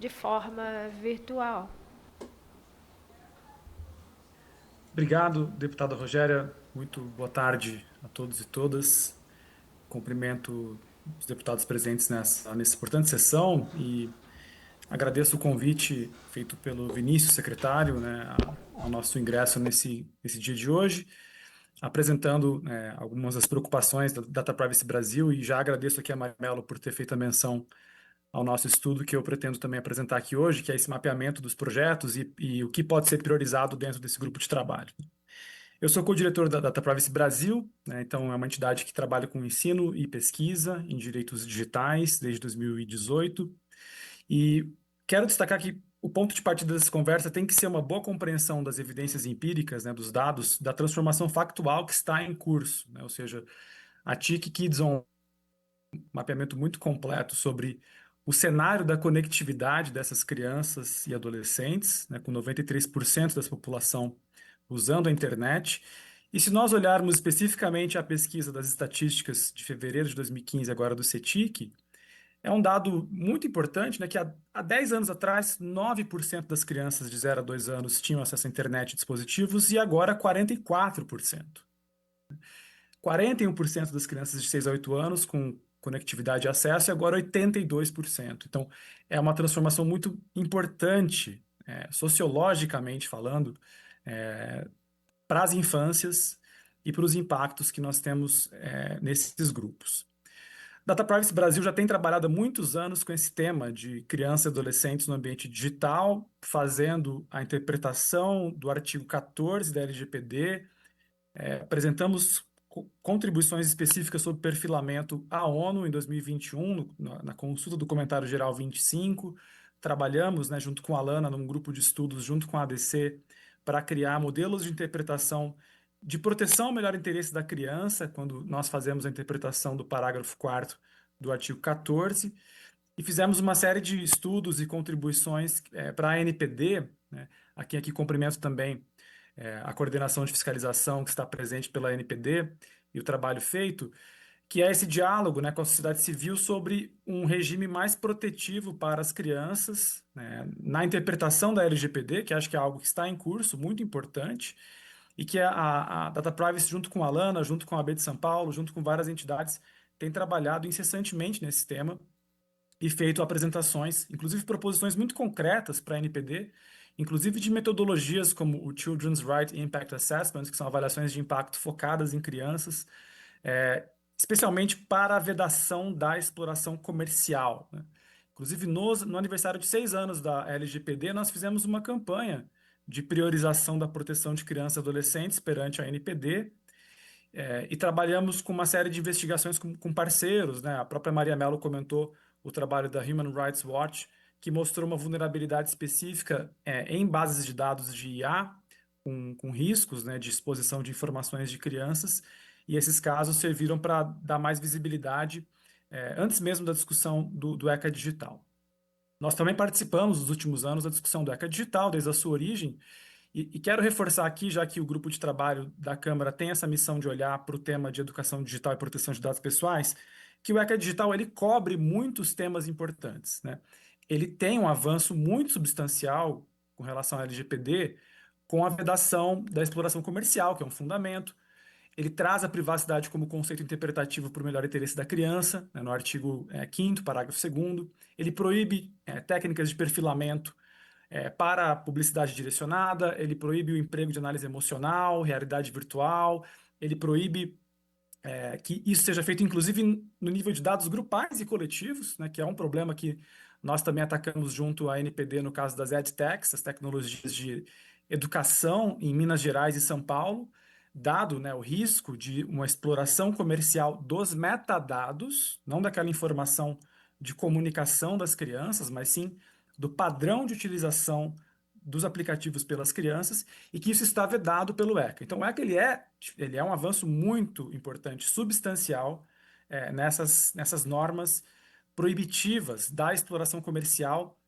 de forma virtual. Obrigado, deputada Rogéria. Muito boa tarde a todos e todas. Cumprimento os deputados presentes nessa importante sessão e agradeço o convite feito pelo Vinícius, secretário, né, ao nosso ingresso nesse dia de hoje, apresentando, algumas das preocupações da Data Privacy Brasil e já agradeço aqui a Marmelo por ter feito a menção ao nosso estudo que eu pretendo também apresentar aqui hoje, que é esse mapeamento dos projetos e o que pode ser priorizado dentro desse grupo de trabalho. Eu sou co-diretor da Data Privacy Brasil, né, então é uma entidade que trabalha com ensino e pesquisa em direitos digitais desde 2018. E quero destacar que o ponto de partida dessa conversa tem que ser uma boa compreensão das evidências empíricas, né, dos dados, da transformação factual que está em curso, né, ou seja, a TIC Kids On, um mapeamento muito completo sobre o cenário da conectividade dessas crianças e adolescentes, né, com 93% da população usando a internet. E se nós olharmos especificamente a pesquisa das estatísticas de fevereiro de 2015, agora do CETIC, é um dado muito importante, né, que há 10 anos atrás, 9% das crianças de 0 a 2 anos tinham acesso à internet e dispositivos, e agora 44%. 41% das crianças de 6 a 8 anos com conectividade e acesso, e agora 82%. Então, é uma transformação muito importante, sociologicamente falando, para as infâncias e para os impactos que nós temos, nesses grupos. Data Privacy Brasil já tem trabalhado há muitos anos com esse tema de crianças e adolescentes no ambiente digital, fazendo a interpretação do artigo 14 da LGPD. Apresentamos contribuições específicas sobre perfilamento à ONU em 2021, na consulta do Comentário Geral 25. Trabalhamos, né, junto com a Alana, num grupo de estudos, junto com a ADC, para criar modelos de interpretação de proteção ao melhor interesse da criança, quando nós fazemos a interpretação do parágrafo 4º do artigo 14, e fizemos uma série de estudos e contribuições para a ANPD, né? Aqui cumprimento também a coordenação de fiscalização que está presente pela ANPD e o trabalho feito, que é esse diálogo, né, com a sociedade civil sobre um regime mais protetivo para as crianças, né, na interpretação da LGPD, que acho que é algo que está em curso, muito importante, e que a Data Privacy, junto com a Alana, junto com a AB de São Paulo, junto com várias entidades, tem trabalhado incessantemente nesse tema e feito apresentações, inclusive proposições muito concretas para a NPD, inclusive de metodologias como o Children's Right Impact Assessment, que são avaliações de impacto focadas em crianças, especialmente para a vedação da exploração comercial, né? Inclusive, no aniversário de 6 anos da LGPD, nós fizemos uma campanha de priorização da proteção de crianças e adolescentes perante a NPD, e trabalhamos com uma série de investigações com parceiros, né? A própria Maria Mello comentou o trabalho da Human Rights Watch, que mostrou uma vulnerabilidade específica, em bases de dados de IA, com riscos, né, de exposição de informações de crianças, e esses casos serviram para dar mais visibilidade, antes mesmo da discussão do ECA Digital. Nós também participamos nos últimos anos da discussão do ECA Digital, desde a sua origem, e quero reforçar aqui, já que o grupo de trabalho da Câmara tem essa missão de olhar para o tema de educação digital e proteção de dados pessoais, que o ECA Digital ele cobre muitos temas importantes, né? Ele tem um avanço muito substancial com relação à LGPD, com a vedação da exploração comercial, que é um fundamento. Ele traz a privacidade como conceito interpretativo para o melhor interesse da criança, né, no artigo 5º, parágrafo 2º. Ele proíbe técnicas de perfilamento para a publicidade direcionada, ele proíbe o emprego de análise emocional, realidade virtual, ele proíbe que isso seja feito, inclusive, no nível de dados grupais e coletivos, né, que é um problema que nós também atacamos junto à NPD no caso das EdTechs, as tecnologias de educação em Minas Gerais e São Paulo, dado, né, o risco de uma exploração comercial dos metadados, não daquela informação de comunicação das crianças, mas sim do padrão de utilização dos aplicativos pelas crianças e que isso está vedado pelo ECA. Então, o ECA ele é um avanço muito importante, substancial, nessas normas proibitivas da exploração comercial,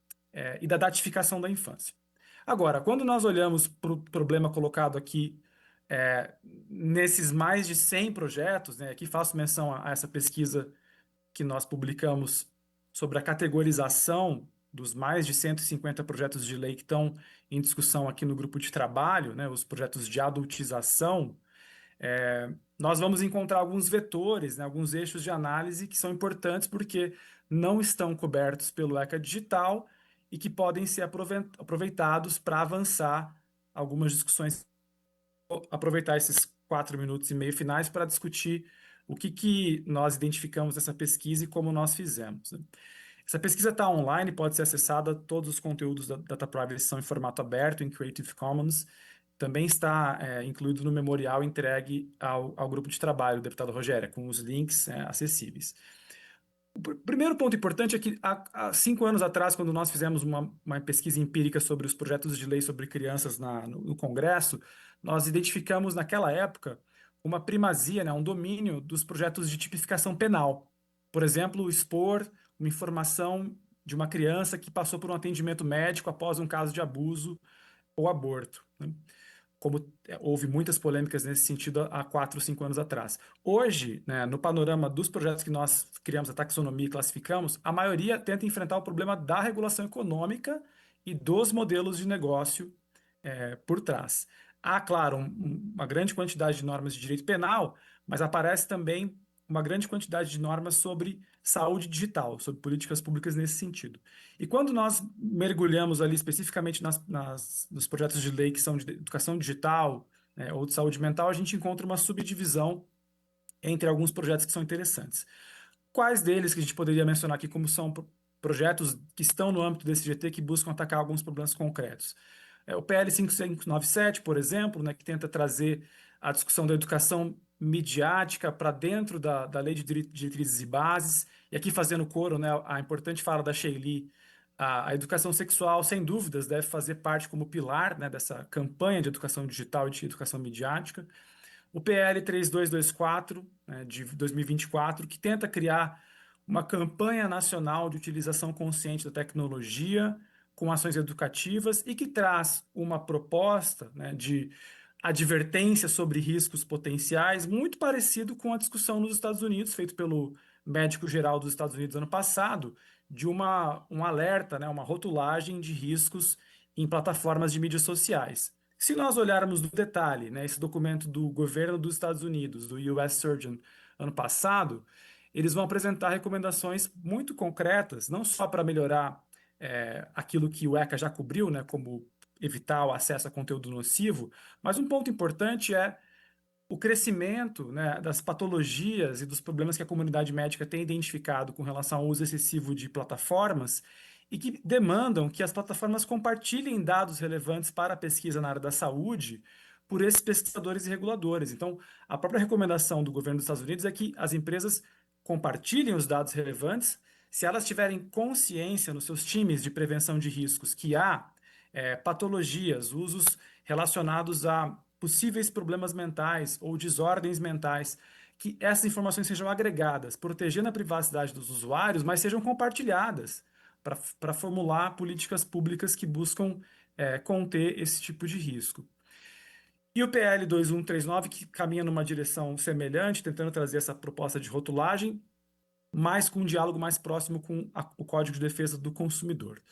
e da datificação da infância. Agora, quando nós olhamos para o problema colocado aqui, nesses mais de 100 projetos, né, aqui faço menção a essa pesquisa que nós publicamos sobre a categorização dos mais de 150 projetos de lei que estão em discussão aqui no grupo de trabalho, né, os projetos de adultização, nós vamos encontrar alguns vetores, né, alguns eixos de análise que são importantes porque não estão cobertos pelo ECA Digital e que podem ser aproveitados para avançar algumas discussões. Vou aproveitar esses 4 minutos e meio finais para discutir o que nós identificamos nessa pesquisa e como nós fizemos, né? Essa pesquisa está online, pode ser acessada, todos os conteúdos da Data Privacy são em formato aberto, em Creative Commons. Também está incluído no memorial entregue ao grupo de trabalho, deputado Rogério, com os links acessíveis. O primeiro ponto importante é que há 5 anos atrás, quando nós fizemos uma pesquisa empírica sobre os projetos de lei sobre crianças no Congresso, nós identificamos naquela época uma primazia, né, um domínio dos projetos de tipificação penal. Por exemplo, expor uma informação de uma criança que passou por um atendimento médico após um caso de abuso ou aborto, né? Como houve muitas polêmicas nesse sentido há 4 ou 5 anos atrás. Hoje, né, no panorama dos projetos que nós criamos, a taxonomia e classificamos, a maioria tenta enfrentar o problema da regulação econômica e dos modelos de negócio por trás. Há, claro, uma grande quantidade de normas de direito penal, mas aparece também uma grande quantidade de normas sobre saúde digital, sobre políticas públicas nesse sentido. E quando nós mergulhamos ali especificamente nos projetos de lei que são de educação digital, né, ou de saúde mental, a gente encontra uma subdivisão entre alguns projetos que são interessantes. Quais deles que a gente poderia mencionar aqui como são projetos que estão no âmbito desse GT que buscam atacar alguns problemas concretos? O PL 5597, por exemplo, né, que tenta trazer a discussão da educação midiática para dentro da Lei de Diretrizes e Bases, e aqui fazendo coro, né, a importante fala da Sheili, a educação sexual, sem dúvidas, deve fazer parte como pilar, né, dessa campanha de educação digital e de educação midiática. O PL 3224, né, de 2024, que tenta criar uma campanha nacional de utilização consciente da tecnologia com ações educativas e que traz uma proposta, né, de advertência sobre riscos potenciais, muito parecido com a discussão nos Estados Unidos, feito pelo médico-geral dos Estados Unidos ano passado, de um alerta, né, uma rotulagem de riscos em plataformas de mídias sociais. Se nós olharmos no detalhe, né, esse documento do governo dos Estados Unidos, do US Surgeon, ano passado, eles vão apresentar recomendações muito concretas, não só para melhorar aquilo que o ECA já cobriu, né, como evitar o acesso a conteúdo nocivo, mas um ponto importante é o crescimento, né, das patologias e dos problemas que a comunidade médica tem identificado com relação ao uso excessivo de plataformas e que demandam que as plataformas compartilhem dados relevantes para a pesquisa na área da saúde por esses pesquisadores e reguladores. Então, a própria recomendação do governo dos Estados Unidos é que as empresas compartilhem os dados relevantes se elas tiverem consciência nos seus times de prevenção de riscos que há patologias, usos relacionados a possíveis problemas mentais ou desordens mentais, que essas informações sejam agregadas, protegendo a privacidade dos usuários, mas sejam compartilhadas para formular políticas públicas que buscam conter esse tipo de risco. E o PL 2139, que caminha numa direção semelhante, tentando trazer essa proposta de rotulagem, mas com um diálogo mais próximo com o Código de Defesa do Consumidor.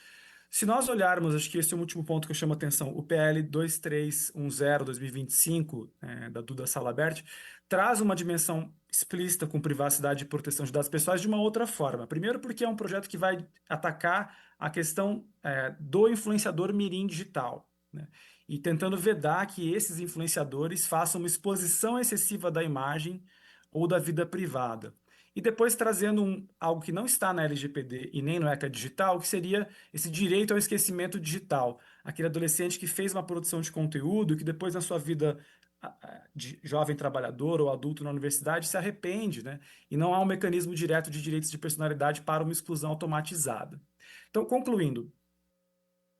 Se nós olharmos, acho que esse é o último ponto que eu chamo a atenção, o PL 2310/2025, da Duda Salabert, traz uma dimensão explícita com privacidade e proteção de dados pessoais de uma outra forma. Primeiro, porque é um projeto que vai atacar a questão do influenciador mirim digital, né? E tentando vedar que esses influenciadores façam uma exposição excessiva da imagem ou da vida privada. E depois trazendo algo que não está na LGPD e nem no ECA Digital, que seria esse direito ao esquecimento digital. Aquele adolescente que fez uma produção de conteúdo, que depois na sua vida de jovem trabalhador ou adulto na universidade se arrepende, né? E não há um mecanismo direto de direitos de personalidade para uma exclusão automatizada. Então, concluindo,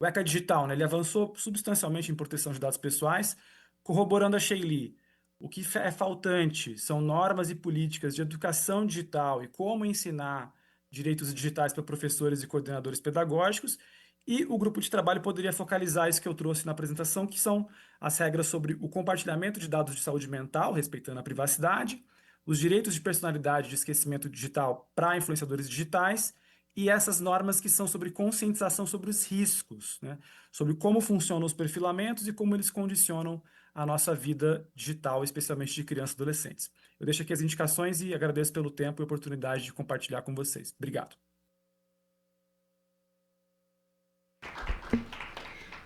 o ECA Digital, né, ele avançou substancialmente em proteção de dados pessoais, corroborando a Sheili. O que é faltante são normas e políticas de educação digital e como ensinar direitos digitais para professores e coordenadores pedagógicos. E o grupo de trabalho poderia focalizar isso que eu trouxe na apresentação, que são as regras sobre o compartilhamento de dados de saúde mental, respeitando a privacidade, os direitos de personalidade de esquecimento digital para influenciadores digitais e essas normas que são sobre conscientização sobre os riscos, né? Sobre como funcionam os perfilamentos e como eles condicionam a nossa vida digital, especialmente de crianças e adolescentes. Eu deixo aqui as indicações e agradeço pelo tempo e oportunidade de compartilhar com vocês. Obrigado.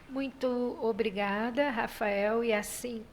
Muito obrigada, Rafael. E assim